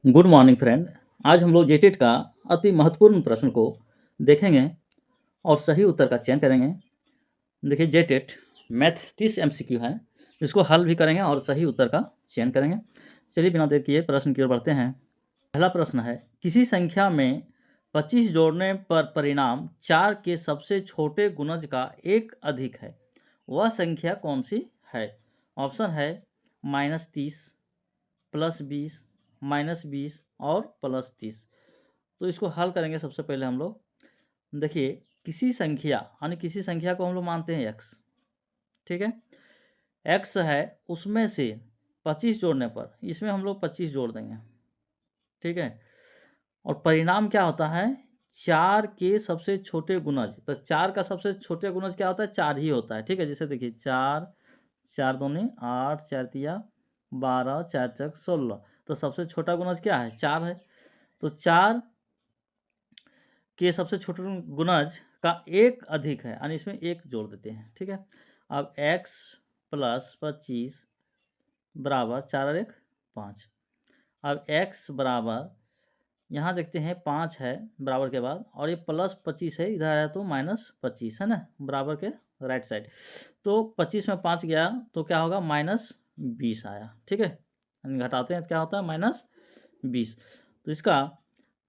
Good morning friend. आज हम लोग जेटेट का अति महत्वपूर्ण प्रश्न को देखेंगे और सही उत्तर का चयन करेंगे। देखिए, जेटेट मैथ 30 एमसीक्यू है, इसको हल भी करेंगे और सही उत्तर का चयन करेंगे। चलिए बिना देर किए प्रश्न की ओर बढ़ते हैं। पहला प्रश्न है, किसी संख्या में 25 जोड़ने पर परिणाम 4 के सबसे छोटे गुणज का एक अधिक है, वह संख्या कौन सी है? ऑप्शन है -30, +20, -20 और +30। तो इसको हल करेंगे। सबसे पहले हम लोग देखिए, किसी संख्या यानी किसी संख्या को हम लोग मानते हैं x, ठीक है। x है, उसमें से 25 जोड़ने पर इसमें हम लोग 25 जोड़ देंगे, ठीक है। और परिणाम क्या होता है? 4 के सबसे छोटे गुणज। तो 4 का सबसे छोटे गुणज क्या होता है? 4 ही होता है, ठीक है। जैसे देखिए 4, 4 दूनी 8, 4 तिया 12, 4 चक 16। तो सबसे छोटा गुणज क्या है? 4 है। तो 4 के सबसे छोटे गुणज का एक अधिक है, यानी इसमें एक जोड़ देते हैं, ठीक है। अब x + 25 बराबर 4 और 1 5। अब x बराबर, यहाँ देखते हैं 5 है बराबर के बाद, और ये +25 है, इधर आया तो -25 है ना, बराबर के राइट साइड। तो 25 में 5 गया तो क्या होगा? -20 आया, ठीक है। घटाते हैं तो क्या होता है? -20। तो इसका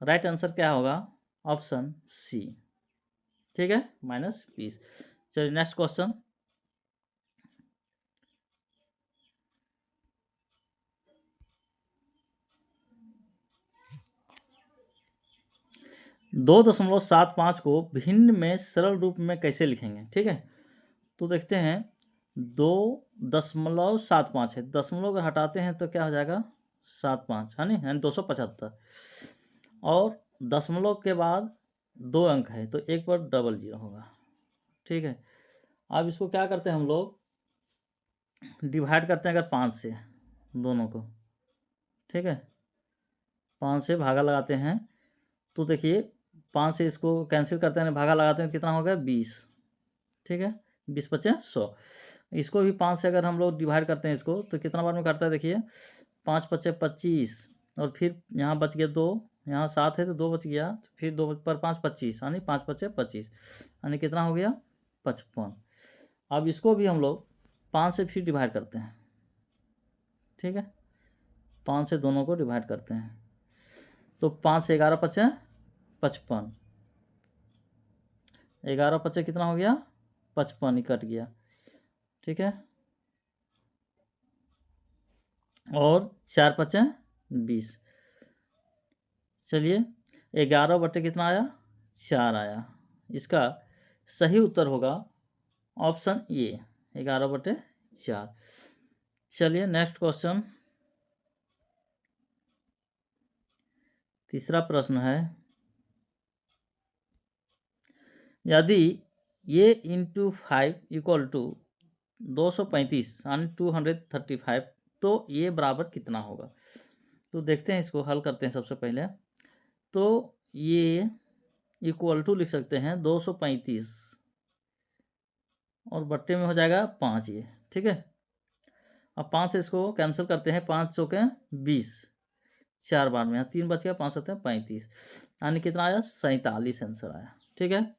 राइट आंसर क्या होगा? ऑप्शन सी, ठीक है, -20। चलिए नेक्स्ट क्वेश्चन। दो 2.75 को भिन्न में सरल रूप में कैसे लिखेंगे, ठीक है। तो देखते हैं, 2.75 है, दशमलव अगर हटाते हैं तो क्या हो जाएगा? 75 है नहीं, यानी 275। और दशमलव के बाद 2 अंक है तो एक पर डबल जीरो होगा, ठीक है। अब इसको क्या करते हैं हम लोग? डिवाइड करते हैं अगर 5 से दोनों को, ठीक है। 5 से भागा लगाते हैं तो देखिए 5 से इसको कैंसिल करते हैं, भागा लगाते हैं, कितना हो गया? 20, ठीक है। 20 बचे 100। इसको भी 5 से अगर हम लोग डिवाइड करते हैं इसको तो कितना बार में काटता है? देखिए 5 बचे 25, और फिर यहाँ बच गया 2, यहाँ 7 है तो 2 बच गया, तो फिर 2 पर 5 25, यानी 5 बचे 25, यानी कितना हो गया? 55। अब इसको भी हम लोग 5 से फिर डिवाइड करते हैं, ठीक है। 5 से दोनों को डिवाइड करते हैं तो 5 से 11 बचे 55, 11 बचे कितना हो गया? 55 ही कट गया, ठीक है। और 4 बचे 20। चलिए 11 बटे कितना आया? 4 आया। इसका सही उत्तर होगा ऑप्शन ए, 11 बटे 4। चलिए नेक्स्ट क्वेश्चन। तीसरा प्रश्न है, यदि ये इंटू 5 इक्वल टू 235 यानी 235, तो ये बराबर कितना होगा? तो देखते हैं, इसको हल करते हैं सबसे पहले। तो ये इक्वल टू लिख सकते हैं 235 और बट्टे में हो जाएगा 5 ये, ठीक है। अब 5 से इसको कैंसिल करते हैं, 5 चौके 20, 4 बार में, यहाँ 3 बच गया, 5 7 35, यानी कितना आया? 47 आंसर आया, ठीक है।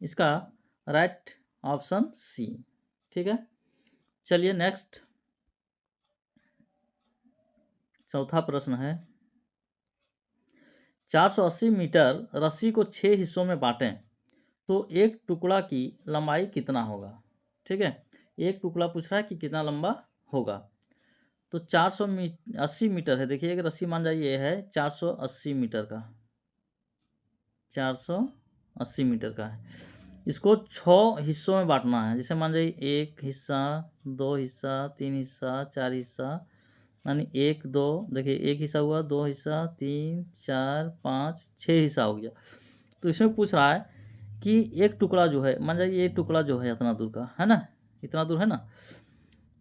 इसका राइट ऑप्शन सी, ठीक है। चलिए नेक्स्ट, चौथा प्रश्न है, 480 मीटर रस्सी को 6 हिस्सों में बांटें तो एक टुकड़ा की लंबाई कितना होगा, ठीक है। एक टुकड़ा पूछ रहा है कि कितना लंबा होगा। तो 480 मीटर है, देखिए एक रस्सी मान जाइए, ये है 480 मीटर का, 480 मीटर का है। इसको 6 हिस्सों में बांटना है, जैसे मान जाइए 1 हिस्सा, 2 हिस्सा, 3 हिस्सा, 4 हिस्सा, यानी 1 2, देखिए 1 हिस्सा हुआ, 2 हिस्सा, 3 4 5 6 हिस्सा हो गया। तो इसमें पूछ रहा है कि एक टुकड़ा जो है, मान जाइए एक टुकड़ा जो है इतना दूर का है ना, इतना दूर है ना,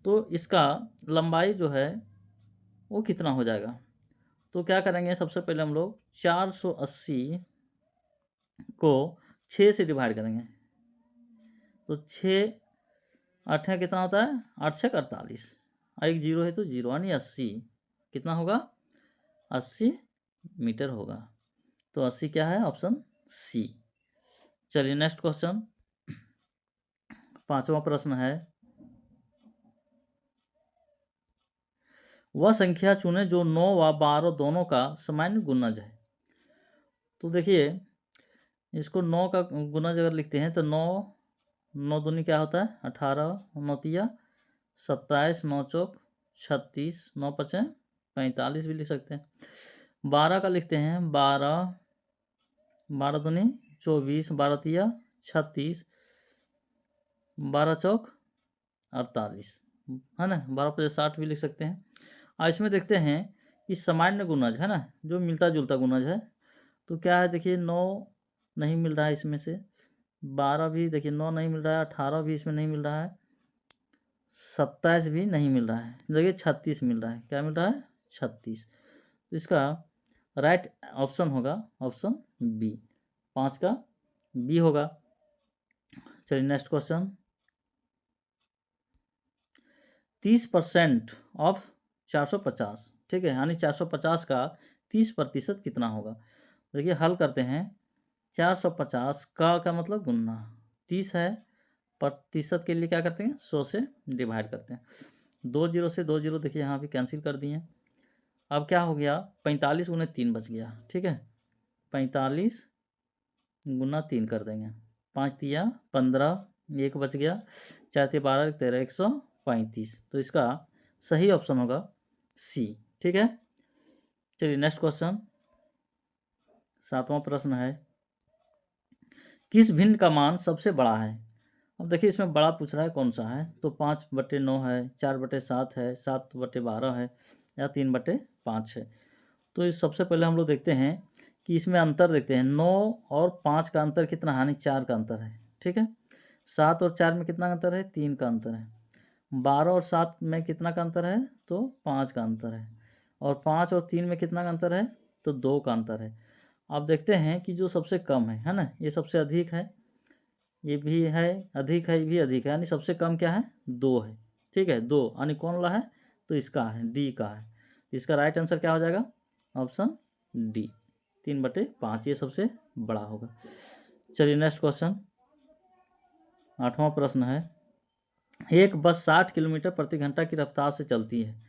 तो इसका लंबाई जो है वो कितना हो जाएगा? तो क्या करेंगे, सबसे पहले हम लोग 480 को 6 से डिवाइड करेंगे। तो 6 8 है, कितना होता है? 8 6 48, एक जीरो है तो जीरो, यानी 80। कितना होगा? 80 मीटर होगा। तो 80 क्या है? Option C. चलिए नेक्स्ट क्वेश्चन, 5वां प्रश्न है, वह संख्या चुने जो 9 व 12 दोनों का सामान्य गुणज है। तो देखिए, इसको 9 का गुणज अगर लिखते हैं तो 9 9 दूनी क्या होता है? 18, 9 तिया 27, 9 चौक 36, 9 पचे 45 भी लिख सकते हैं। 12 का लिखते हैं 12, 12 दूनी 24, 12 तिया 36, 12 चौक 48, है ना, 12 पचे 60 भी लिख सकते हैं। और इसमें देखते हैं कि सामान्य गुणज है ना, जो मिलता जुलता गुणज है। तो क्या है? देखिए 9 नहीं मिल रहा है इसमें से, 12 भी देखिए 9 नहीं मिल रहा है, 18 भी इसमें नहीं मिल रहा है, 27 भी नहीं मिल रहा है, देखिए 36 मिल रहा है। क्या मिल रहा है? 36। तो इसका राइट ऑप्शन होगा ऑप्शन बी, 5 का बी होगा। चलिए नेक्स्ट क्वेश्चन, 30% ऑफ 450, ठीक है, यानी 450 का 30% कितना होगा? देखिए हल करते हैं। 450 का मतलब गुना 30 है, प्रतिशत के लिए क्या करते हैं? 100 से डिवाइड करते हैं। 2 जीरो से 2 जीरो देखिए यहाँ भी कैंसिल कर दिए। अब क्या हो गया? 45 गुने 3 बच गया, ठीक है, 45 गुना 3 कर देंगे, 5 तिया 15, 1 बच गया, 4 तिया 12, 13, 135। तो इसका सही ऑप्शन होगा सी, ठीक है। चलिए नेक्स्ट क्वेश्चन, 7वां प्रश्न है, किस भिन्न का मान सबसे बड़ा है? अब देखिए इसमें बड़ा पूछ रहा है कौन सा है, तो 5/9 है, 4/7 है, 7/12 है, या 3/5 है। तो इस सबसे पहले हम लोग देखते हैं कि इसमें अंतर देखते हैं। 9 और 5 का अंतर कितना है? यानी 4 का अंतर है, ठीक है। 7 और 4 में कितना अंतर है? 3 का अंतर है। 12 और 7 में कितना का अंतर है? तो 5 का अंतर है। और 5 और 3 में कितना का अंतर है? तो 2 का अंतर है। अब देखते हैं कि जो सबसे कम है ना, ये सबसे अधिक है, ये भी है अधिक है, ये भी अधिक है, यानी सबसे कम क्या है? 2 है, ठीक है, 2, यानी कौन वाला है? तो इसका है, डी का है। इसका राइट आंसर क्या हो जाएगा? ऑप्शन डी, 3/5, ये सबसे बड़ा होगा। चलिए नेक्स्ट क्वेश्चन, 8वां प्रश्न है, एक बस 60 किलोमीटर प्रति घंटा की रफ्तार से चलती है,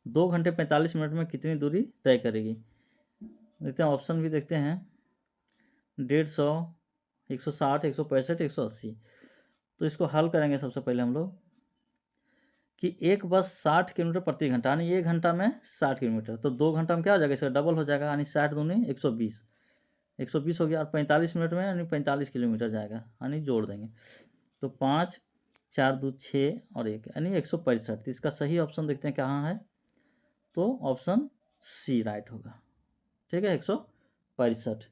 2 घंटे 45 मिनट में कितनी दूरी तय करेगी? देखते हैं, ऑप्शन भी देखते हैं, 150, 160, 165, 180। तो इसको हल करेंगे सबसे पहले हम लोग कि एक बस 60 किलोमीटर प्रति घंटा, यानी 1 घंटा में 60 किलोमीटर, तो 2 घंटा में क्या हो जाएगा? इसका डबल हो जाएगा, यानी 60 दूनी 120, 120 हो गया। और 45 मिनट में यानी 45 किलोमीटर जाएगा, यानी जोड़ देंगे तो 5, 4 2 6 और 1, यानी 165। इसका सही ऑप्शन देखते हैं कहाँ है, तो ऑप्शन सी राइट होगा, ठीक है, 165।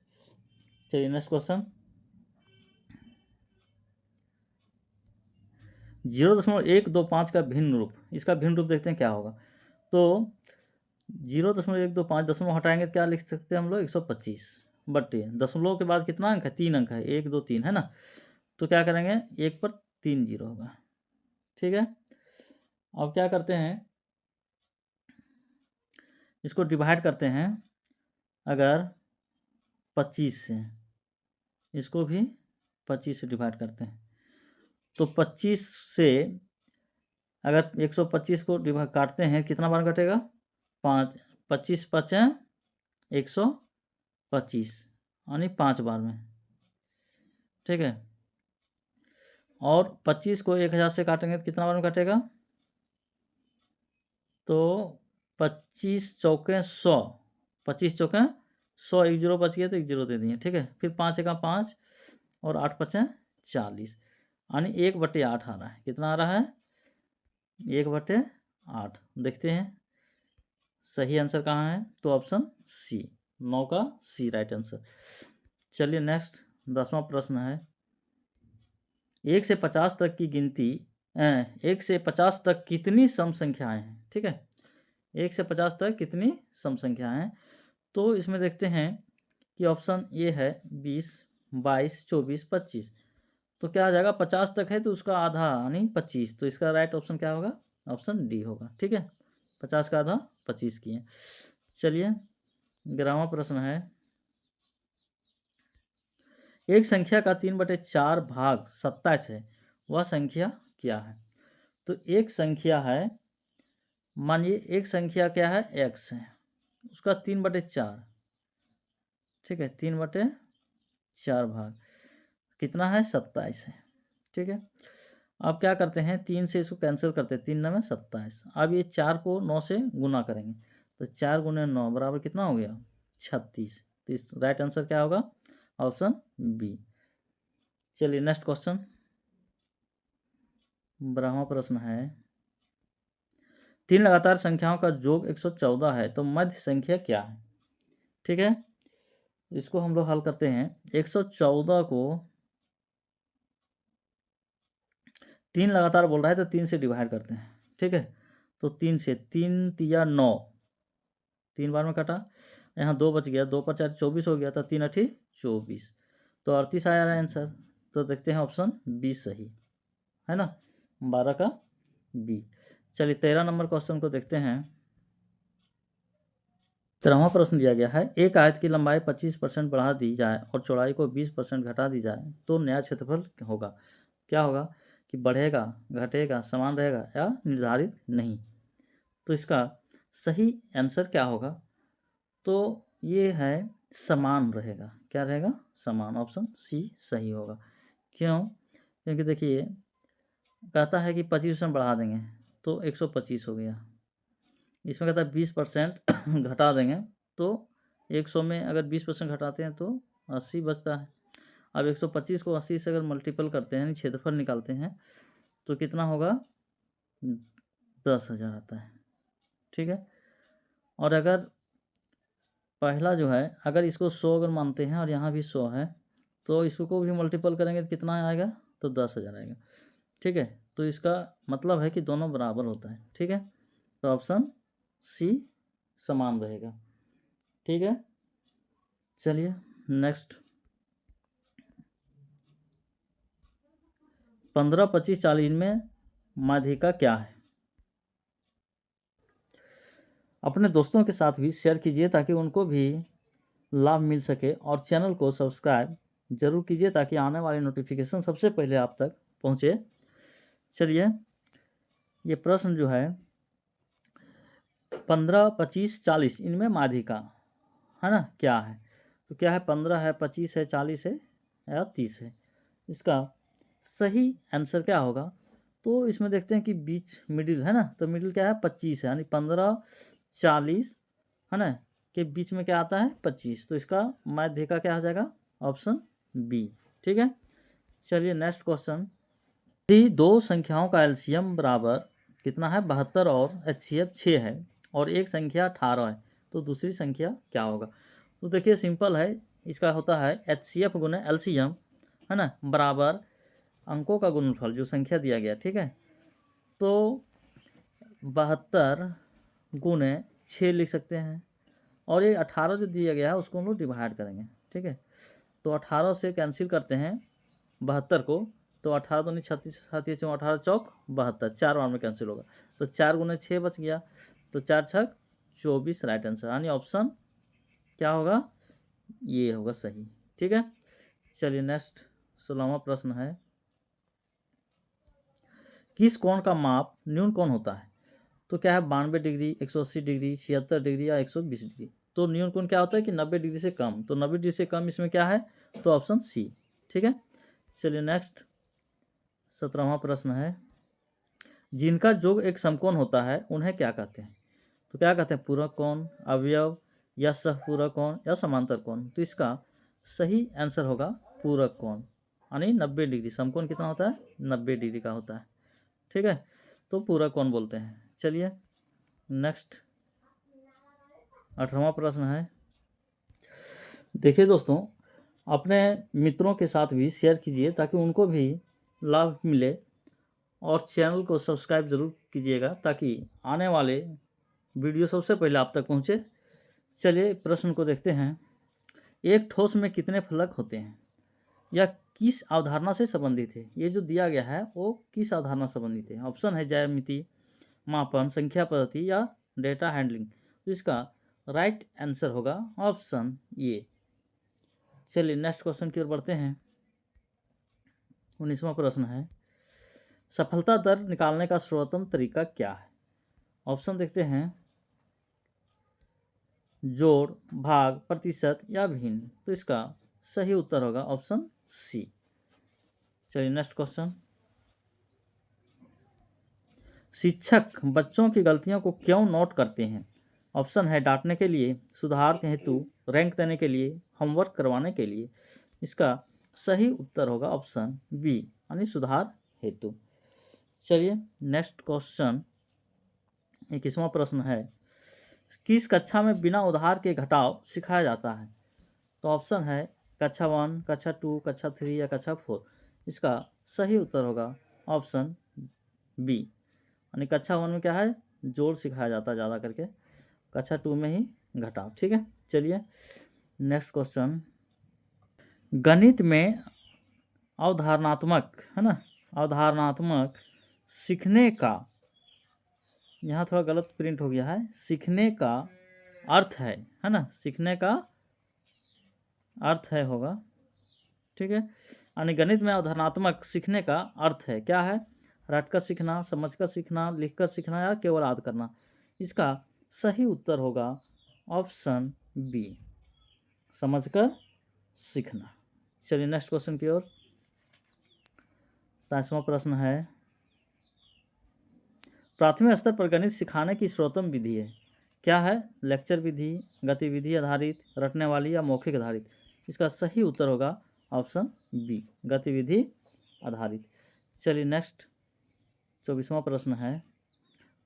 चलिए नेक्स्ट क्वेश्चन, 0.125 का भिन्न रूप, इसका भिन्न रूप देखते हैं क्या होगा। तो 0.125 दशमलव हटाएंगे तो क्या लिख सकते हैं हम लोग? 125 बट्टे दशमलव के बाद कितना अंक है? 3 अंक है, 1 2 3, है ना। तो क्या करेंगे? 1 पर 3 जीरो होगा, ठीक है। अब क्या करते हैं, इसको डिवाइड करते हैं, अगर 25 से, इसको भी 25 से डिवाइड करते हैं, तो 25 से अगर 125 को डिवाइड काटते हैं, कितना बार कटेगा? 5, 25 5 125, यानी 5 बार में, ठीक है। और 25 को 1000 से काटेंगे तो कितना बार में कटेगा? तो 25 चौके 100, 25 चौके 100, 1 जीरो बच गया तो 1 जीरो दे दिए, ठीक है। फिर 5 एका 5 और 8 5 40, यानी 1/8 आ रहा है। कितना आ रहा है? 1/8। देखते हैं सही आंसर कहाँ है, तो ऑप्शन सी, 9 का सी राइट आंसर। चलिए नेक्स्ट 10वां प्रश्न है, 1 से 50 तक की गिनती 1 से 50 तक कितनी सम संख्याएं हैं, ठीक है। 1 से 50 तक कितनी सम संख्याएं हैं? तो इसमें देखते हैं कि ऑप्शन ए है 20, 22, 24, 25। तो क्या आ जाएगा? 50 तक है तो उसका आधा यानी 25, तो इसका राइट ऑप्शन क्या होगा? ऑप्शन डी होगा, ठीक है। 50 का आधा 25 किए। चलिए 11वां प्रश्न है, एक संख्या का 3/4 भाग 27 है, वह संख्या क्या है? तो एक संख्या है, मानिए एक संख्या क्या है, x है, उसका 3/4, ठीक है, 3/4 भाग कितना है, 27 है, ठीक है। अब क्या करते हैं, 3 से इसको कैंसिल करते हैं, 3 9 27। अब ये 4 को 9 से गुना करेंगे, तो 4 × 9 बराबर कितना हो गया, 36। तो इस राइट आंसर क्या होगा, ऑप्शन बी। चलिए नेक्स्ट क्वेश्चन, 12वां प्रश्न है, 3 लगातार संख्याओं का योग 114 है, तो मध्य संख्या क्या है? ठीक है, इसको हम लोग हल करते हैं। 114 को 3 लगातार बोल रहा है, तो 3 से डिवाइड करते हैं, ठीक है। तो 3 से, 3 तिया 9, 3 बार में कटा, यहाँ 2 बच गया, 2 पर 4 24 हो गया, तो 3 8 24, तो 38 आया आंसर। तो देखते हैं ऑप्शन बी सही है ना, 12 का बी। चलिए 13 नंबर क्वेश्चन को देखते हैं। 13वां प्रश्न दिया गया है, एक आयत की लंबाई 25% बढ़ा दी जाए और चौड़ाई को 20% घटा दी जाए तो नया क्षेत्रफल होगा। क्या होगा कि बढ़ेगा, घटेगा, समान रहेगा या निर्धारित नहीं। तो इसका सही आंसर क्या होगा, तो ये है समान रहेगा। क्या रहेगा, समान, ऑप्शन सी सही होगा। क्यों, क्योंकि देखिए कहता है कि 25% बढ़ा देंगे तो 125 हो गया, इसमें कहता है 20% घटा देंगे तो 100 में अगर 20% घटाते हैं तो 80 बचता है। अब 125 को 80 से अगर मल्टीपल करते हैं, यानी क्षेत्रफल निकालते हैं, तो कितना होगा, 10,000 आता है, ठीक है। और अगर पहला जो है, अगर इसको 100 अगर मानते हैं और यहाँ भी 100 है, तो इसको भी मल्टीपल करेंगे तो कितना आएगा, तो 10,000 आएगा, ठीक है। तो इसका मतलब है कि दोनों बराबर होता है, ठीक है। तो ऑप्शन सी समान रहेगा, ठीक है। चलिए नेक्स्ट, 15 25 40 में माध्यिका क्या है? अपने दोस्तों के साथ भी शेयर कीजिए ताकि उनको भी लाभ मिल सके, और चैनल को सब्सक्राइब जरूर कीजिए ताकि आने वाली नोटिफिकेशन सबसे पहले आप तक पहुंचे। चलिए ये प्रश्न जो है, 15 25 40 इनमें माध्यिका है ना क्या है? तो क्या है, 15 है, 25 है, 40 है या 30 है? इसका सही आंसर क्या होगा, तो इसमें देखते हैं कि बीच मिडिल है ना, तो मिडिल क्या है, 25 है, यानी 15 40 है ना के बीच में क्या आता है, 25। तो इसका माध्यिका क्या हो जाएगा, ऑप्शन बी, ठीक है। चलिए नेक्स्ट क्वेश्चन, यदि दो संख्याओं का एलसीएम बराबर कितना है, 72 और एचसीएफ 6 है और एक संख्या 18 है, तो दूसरी संख्या क्या होगा? तो देखिए सिंपल है, इसका होता है एचसीएफ गुना एलसीएम है ना बराबर अंकों का गुणनफल, जो संख्या दिया गया, ठीक है। तो 72 गुने 6 लिख सकते हैं, और ये 18 जो दिया गया है उसको हम लोग डिवाइड करेंगे, ठीक है। तो 18 से कैंसिल करते हैं 72 को, तो 18 दूनी 36, 37 18 चौक 72, 4 बार में कैंसिल होगा, तो 4 गुने 6 बच गया, तो 4 छक 24 राइट आंसर, यानी ऑप्शन क्या होगा, ये होगा सही, ठीक है। चलिए नेक्स्ट 16वां प्रश्न है, किस कोण का माप न्यून कोण होता है? तो क्या है, 92 डिग्री, 180 डिग्री, 76 डिग्री या 120 डिग्री। तो न्यून कोण क्या होता है कि 90 डिग्री से कम, तो 90 डिग्री से कम इसमें क्या है, तो ऑप्शन सी, ठीक है। चलिए नेक्स्ट 17वां प्रश्न है, जिनका योग एक समकोण होता है उन्हें क्या कहते हैं? तो क्या कहते हैं, पूरक कोण, अवयव या सहपूरक कोण या समांतर कोण। तो इसका सही आंसर होगा पूरक कोण, यानी 90 डिग्री। समकोण कितना होता है, 90 डिग्री का होता है, ठीक है। तो पूरक कोण बोलते हैं। चलिए नेक्स्ट 18वां प्रश्न है, देखिए दोस्तों अपने मित्रों के साथ भी शेयर कीजिए ताकि उनको भी लाभ मिले, और चैनल को सब्सक्राइब ज़रूर कीजिएगा ताकि आने वाले वीडियो सबसे पहले आप तक पहुंचे। चलिए प्रश्न को देखते हैं, एक ठोस में कितने फलक होते हैं, या किस अवधारणा से संबंधित है? ये जो दिया गया है वो किस अवधारणा से संबंधित है? ऑप्शन है ज्यामिति, मापन, संख्या पद्धति या डेटा हैंडलिंग। तो इसका राइट आंसर होगा ऑप्शन ए। चलिए नेक्स्ट क्वेश्चन की ओर बढ़ते हैं। 19वां प्रश्न है, सफलता दर निकालने का सर्वोत्तम तरीका क्या है? ऑप्शन देखते हैं, जोड़, भाग, प्रतिशत या भिन्न। तो इसका सही उत्तर होगा ऑप्शन सी। चलिए नेक्स्ट क्वेश्चन, शिक्षक बच्चों की गलतियों को क्यों नोट करते हैं? ऑप्शन है, डांटने के लिए, सुधार के हेतु, रैंक देने के लिए, होमवर्क करवाने के लिए। इसका सही उत्तर होगा ऑप्शन बी, यानी सुधार हेतु। चलिए नेक्स्ट क्वेश्चन, 21वां प्रश्न है, किस कक्षा में बिना उधार के घटाव सिखाया जाता है? तो ऑप्शन है, कक्षा 1, कक्षा 2, कक्षा 3 या कक्षा 4। इसका सही उत्तर होगा ऑप्शन बी, यानी कक्षा 1 में क्या है, जोड़ सिखाया जाता है ज़्यादा करके, कक्षा 2 में ही घटाव। ठीक है, चलिए नेक्स्ट क्वेश्चन, गणित में अवधारणात्मक, है ना, अवधारणात्मक सीखने का, यहाँ थोड़ा गलत प्रिंट हो गया है, सीखने का अर्थ है ना, सीखने का अर्थ है होगा। ठीक है, यानी गणित में अवधारणात्मक सीखने का अर्थ है, क्या है, रटकर सीखना, समझकर सीखना, लिखकर सीखना या केवल याद करना। इसका सही उत्तर होगा ऑप्शन बी, समझकर सीखना। चलिए नेक्स्ट क्वेश्चन की ओर। 23वां प्रश्न है, प्राथमिक स्तर पर गणित सिखाने की सर्वोत्तम विधि है, क्या है, लेक्चर विधि, गतिविधि आधारित, रटने वाली या मौखिक आधारित। इसका सही उत्तर होगा ऑप्शन बी, गतिविधि आधारित। चलिए नेक्स्ट 24वां प्रश्न है,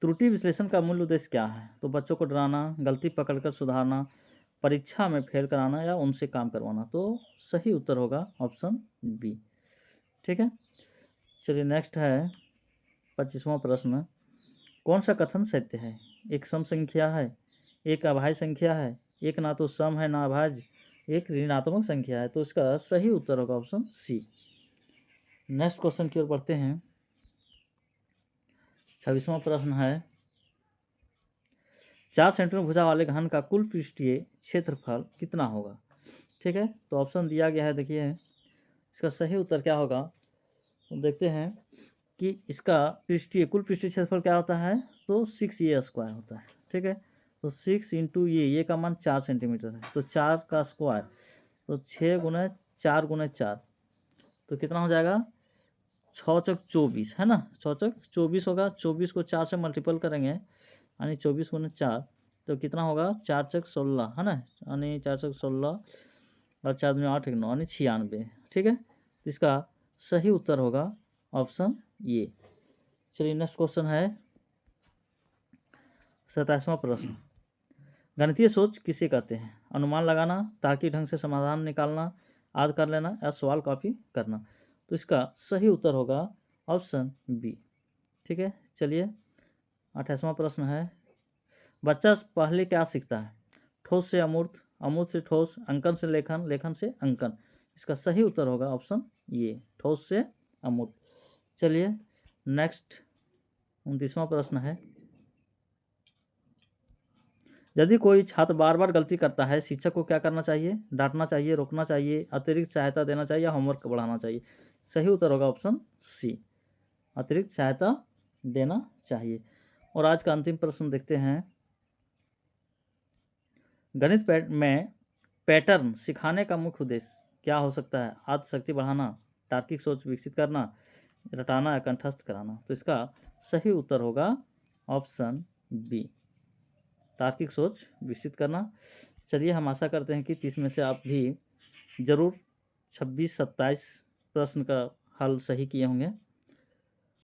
त्रुटि विश्लेषण का मूल उद्देश्य क्या है? तो बच्चों को डराना, गलती पकड़कर सुधारना, परीक्षा में फेल कराना या उनसे काम करवाना। तो सही उत्तर होगा ऑप्शन बी। ठीक है, चलिए नेक्स्ट है 25वां प्रश्न, कौन सा कथन सत्य है? एक सम संख्या है, एक अभाज्य संख्या है, एक ना तो सम है ना अभाज्य, एक ऋणात्मक संख्या है। तो इसका सही उत्तर होगा ऑप्शन सी। नेक्स्ट क्वेश्चन की ओर बढ़ते हैं। 26वां प्रश्न है, 4 सेंटीमीटर भुजा वाले घन का कुल पृष्ठीय क्षेत्रफल कितना होगा? ठीक है, तो ऑप्शन दिया गया है, देखिए इसका सही उत्तर क्या होगा, तो देखते हैं कि इसका कुल पृष्ठीय क्षेत्रफल क्या होता है, तो 6a² होता है। ठीक है, तो 6 इंटू ये का मान 4 सेंटीमीटर है, तो 4 का स्क्वायर, तो 6 गुना 4 गुना 4, तो कितना हो जाएगा, 6 चौक 24, है ना, 6 चौक 24 होगा। 24 को 4 से मल्टीपल करेंगे, यानी 24 गुना 4, तो कितना होगा, 4 चौक 16, है ना, यानी 4 चौक 16 और 4 में 8 9, यानी 96। ठीक है, तो इसका सही उत्तर होगा ऑप्शन ये। चलिए नेक्स्ट क्वेश्चन है 27वां प्रश्न, गणितीय सोच किसे कहते हैं? अनुमान लगाना, तार्किक ढंग से समाधान निकालना, याद कर लेना या सवाल कॉपी करना। तो इसका सही उत्तर होगा ऑप्शन बी। ठीक है, चलिए 28वां प्रश्न है, बच्चा पहले क्या सीखता है? ठोस से अमूर्त, अमूर्त से ठोस, अंकन से लेखन, लेखन से अंकन। इसका सही उत्तर होगा ऑप्शन ये, ठोस से अमूर्त। चलिए नेक्स्ट 29वां प्रश्न है, यदि कोई छात्र बार बार गलती करता है, शिक्षक को क्या करना चाहिए? डांटना चाहिए, रोकना चाहिए, अतिरिक्त सहायता देना चाहिए या होमवर्क बढ़ाना चाहिए। सही उत्तर होगा ऑप्शन सी, अतिरिक्त सहायता देना चाहिए। और आज का अंतिम प्रश्न देखते हैं, गणित में पैटर्न सिखाने का मुख्य उद्देश्य क्या हो सकता है? आत्म शक्ति बढ़ाना, तार्किक सोच विकसित करना, रटाना या कंठस्थ कराना। तो इसका सही उत्तर होगा ऑप्शन बी, तार्किक सोच विकसित करना। चलिए हम आशा करते हैं कि 30 में से आप भी ज़रूर 26-27 प्रश्न का हल सही किए होंगे।